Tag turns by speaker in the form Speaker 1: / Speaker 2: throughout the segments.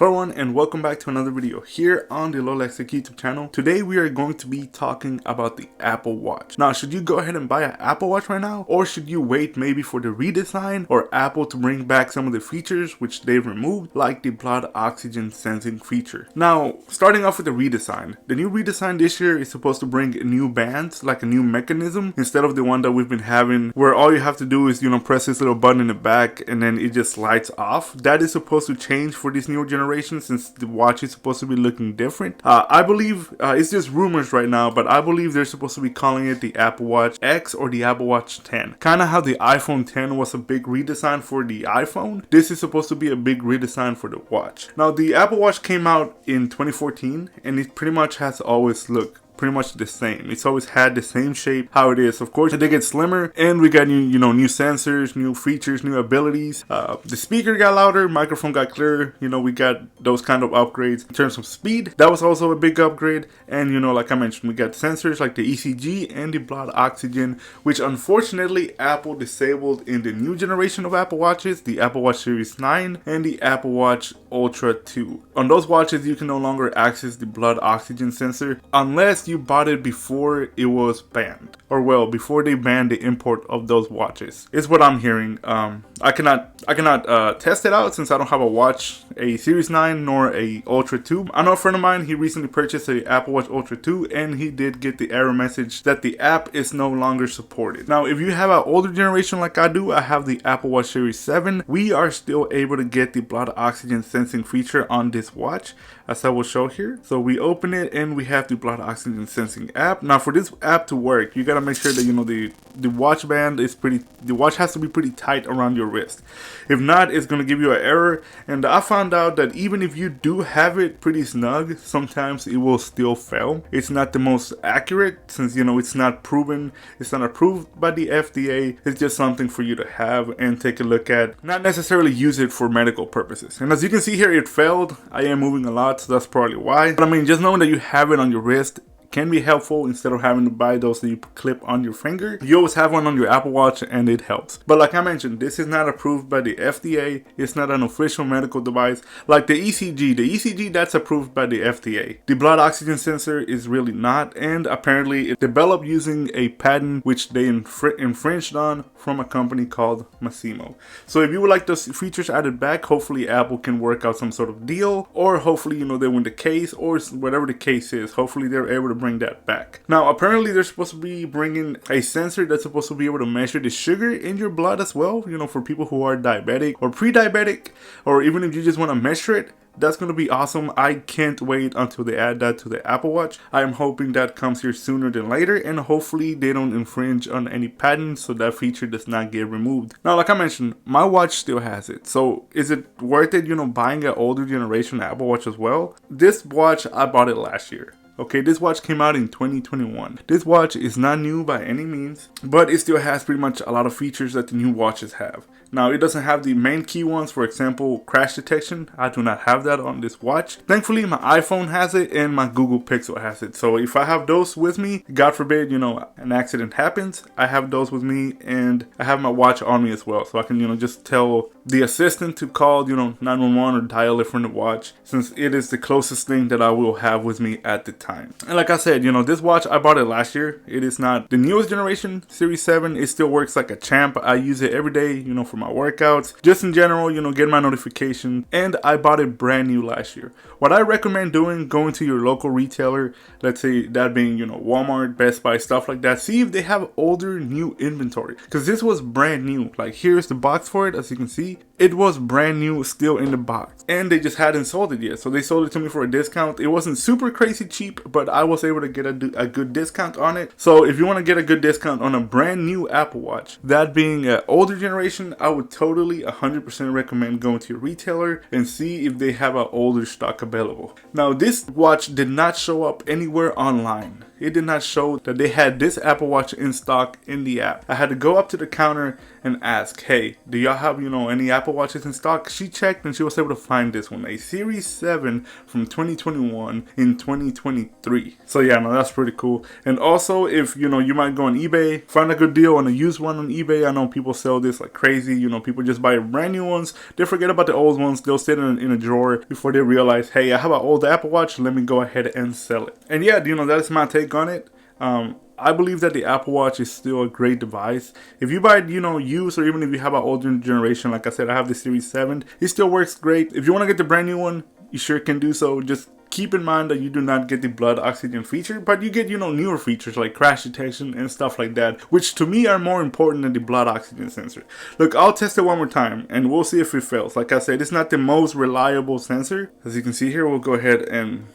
Speaker 1: Hello everyone and welcome back to another video here on the Lil'X YouTube channel. Today we are going to be talking about the Apple Watch. Now, should you go ahead and buy an Apple Watch right now, or should you wait maybe for the redesign or Apple to bring back some of the features which they've removed, like the blood oxygen sensing feature? Now, starting off with the redesign. The new redesign this year is supposed to bring new bands, like a new mechanism, instead of the one that we've been having where all you have to do is, press this little button in the back and then it just lights off. That is supposed to change for this new generation, since the watch is supposed to be looking different. I believe it's just rumors right now, but I believe they're supposed to be calling it the Apple Watch X or the Apple Watch 10. Kind of how the iPhone 10 was a big redesign for the iPhone, this is supposed to be a big redesign for the watch. Now, the Apple Watch came out in 2014 and it pretty much has always looked pretty much the same. It's always had the same shape how it is. Of course, they get slimmer and we got new sensors, new features, new abilities. The speaker got louder, microphone got clearer. We got those kind of upgrades. In terms of speed, that was also a big upgrade. And like I mentioned, we got sensors like the ECG and the blood oxygen, which unfortunately Apple disabled in the new generation of Apple Watches, the Apple Watch Series 9 and the Apple Watch Ultra 2. On those watches, you can no longer access the blood oxygen sensor unless you bought it before it was banned, or well, before they banned the import of those watches, is what I'm hearing. I cannot test it out since I don't have a watch, a Series 9 nor a Ultra 2. I know a friend of mine, he recently purchased a Apple Watch Ultra 2 and he did get the error message that the app is no longer supported. Now, if you have an older generation like I do, I have the Apple Watch Series 7, we are still able to get the blood oxygen sensing feature on this watch, as I will show here. So we open it and we have the blood oxygen sensing app. Now, for this app to work, you gotta make sure that the watch band is the watch has to be pretty tight around your wrist. If not, it's gonna give you an error. And I found out that even if you do have it pretty snug, sometimes it will still fail. It's not the most accurate, since it's not proven, it's not approved by the FDA. It's just something for you to have and take a look at, not necessarily use it for medical purposes. And as you can see here, it failed. I am moving a lot, so that's probably why. But I mean, just knowing that you have it on your wrist can be helpful instead of having to buy those that you clip on your finger. You always have one on your Apple Watch and it helps. But like I mentioned, this is not approved by the FDA. It's not an official medical device. Like the ECG that's approved by the FDA. The blood oxygen sensor is really not, and apparently it developed using a patent which they infringed on from a company called Massimo. So if you would like those features added back, hopefully Apple can work out some sort of deal, or hopefully they win the case, or whatever the case is, hopefully they're able to bring that back. Now, apparently they're supposed to be bringing a sensor that's supposed to be able to measure the sugar in your blood as well, for people who are diabetic or pre-diabetic, or even if you just want to measure it. That's going to be awesome. I can't wait until they add that to the Apple Watch. I am hoping that comes here sooner than later, and hopefully they don't infringe on any patents so that feature does not get removed. Now, like I mentioned, my watch still has it. So is it worth it, buying an older generation Apple Watch as well? This watch, I bought it last year. Okay, this watch came out in 2021. This watch is not new by any means, but it still has pretty much a lot of features that the new watches have. Now, it doesn't have the main key ones, for example, crash detection. I do not have that on this watch. Thankfully, my iPhone has it and my Google Pixel has it. So if I have those with me, God forbid, an accident happens, I have those with me and I have my watch on me as well. So I can, just tell the assistant to call, 911 or dial it from the watch, since it is the closest thing that I will have with me at the time. And like I said, this watch, I bought it last year. It is not the newest generation, Series 7. It still works like a champ. I use it every day, for my workouts, just in general, get my notification. And I bought it brand new last year. What I recommend doing, going to your local retailer, let's say that being, Walmart, Best Buy, stuff like that. See if they have older new inventory, because this was brand new. Like, here's the box for it. As you can see, it was brand new, still in the box, and they just hadn't sold it yet. So they sold it to me for a discount. It wasn't super crazy cheap, but I was able to get a good discount on it. So if you want to get a good discount on a brand new Apple Watch, that being an older generation, I would totally 100% recommend going to your retailer and see if they have an older stock available. Now, this watch did not show up anywhere online. it did not show that they had this Apple Watch in stock in the app. I had to go up to the counter and ask, hey, do y'all have, any Apple Watches in stock? She checked and she was able to find this one, a Series 7 from 2021 in 2023. So yeah, no, that's pretty cool. And also, if, you might go on eBay, find a good deal on a used one on eBay. I know people sell this like crazy. People just buy brand new ones. They forget about the old ones. They'll sit in a drawer before they realize, hey, I have an old Apple Watch. Let me go ahead and sell it. And yeah, that is my take on it. I believe that the Apple Watch is still a great device. If you buy, used, or even if you have an older generation, like I said, I have the Series 7, it still works great. If you want to get the brand new one, you sure can do so. Just keep in mind that you do not get the blood oxygen feature, but you get, newer features like crash detection and stuff like that, which to me are more important than the blood oxygen sensor. Look, I'll test it one more time and we'll see if it fails. Like I said, it's not the most reliable sensor. As you can see here, we'll go ahead and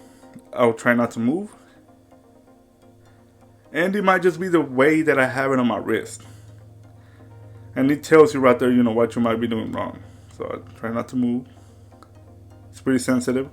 Speaker 1: I'll try not to move. And it might just be the way that I have it on my wrist. And it tells you right there, what you might be doing wrong. So I try not to move. It's pretty sensitive.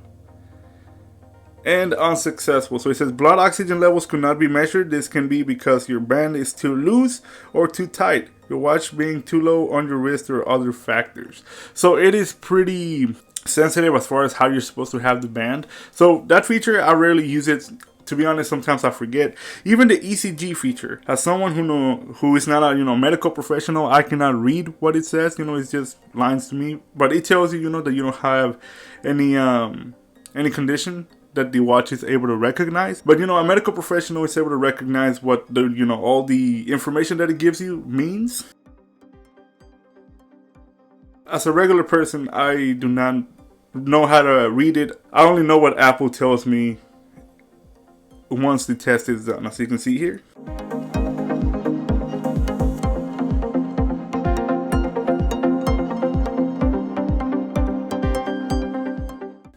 Speaker 1: And unsuccessful. So it says blood oxygen levels could not be measured. This can be because your band is too loose or too tight, your watch being too low on your wrist, or other factors. So it is pretty sensitive as far as how you're supposed to have the band. So that feature, I rarely use it. To be honest, sometimes I forget. Even the ECG feature, as someone who is not a medical professional, I cannot read what it says. It's just lines to me. But it tells you that you don't have any condition that the watch is able to recognize. But a medical professional is able to recognize what the all the information that it gives you means. As a regular person, I do not know how to read it. I only know what Apple tells me once the test is done, as you can see here.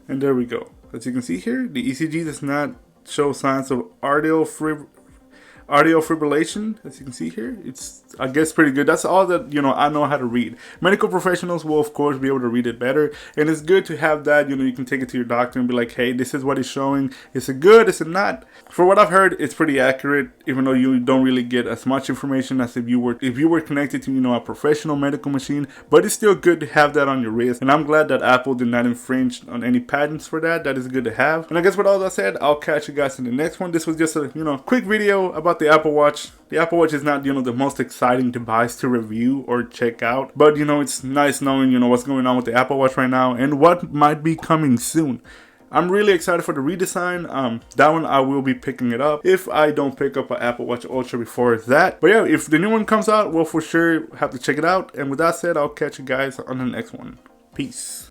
Speaker 1: And there we go. As you can see here, the ECG does not show signs of atrial fibrillation. As you can see here, it's, I guess, pretty good. That's all that I know how to read. Medical professionals will of course be able to read it better, and it's good to have that. You can take it to your doctor and be like, hey, this is what it's showing. Is it good? Is it not? For what I've heard, it's pretty accurate, even though you don't really get as much information as if you were connected to a professional medical machine. But it's still good to have that on your wrist, and I'm glad that Apple did not infringe on any patents for that. That is good to have. And I guess with all that said, I'll catch you guys in the next one. This was just a quick video about the Apple Watch. The Apple Watch is not the most exciting device to review or check out, but it's nice knowing what's going on with the Apple Watch right now and what might be coming soon. I'm really excited for the redesign. That one I will be picking it up if I don't pick up an Apple Watch Ultra before that. But yeah, if the new one comes out, we'll for sure have to check it out. And with that said, I'll catch you guys on the next one. Peace.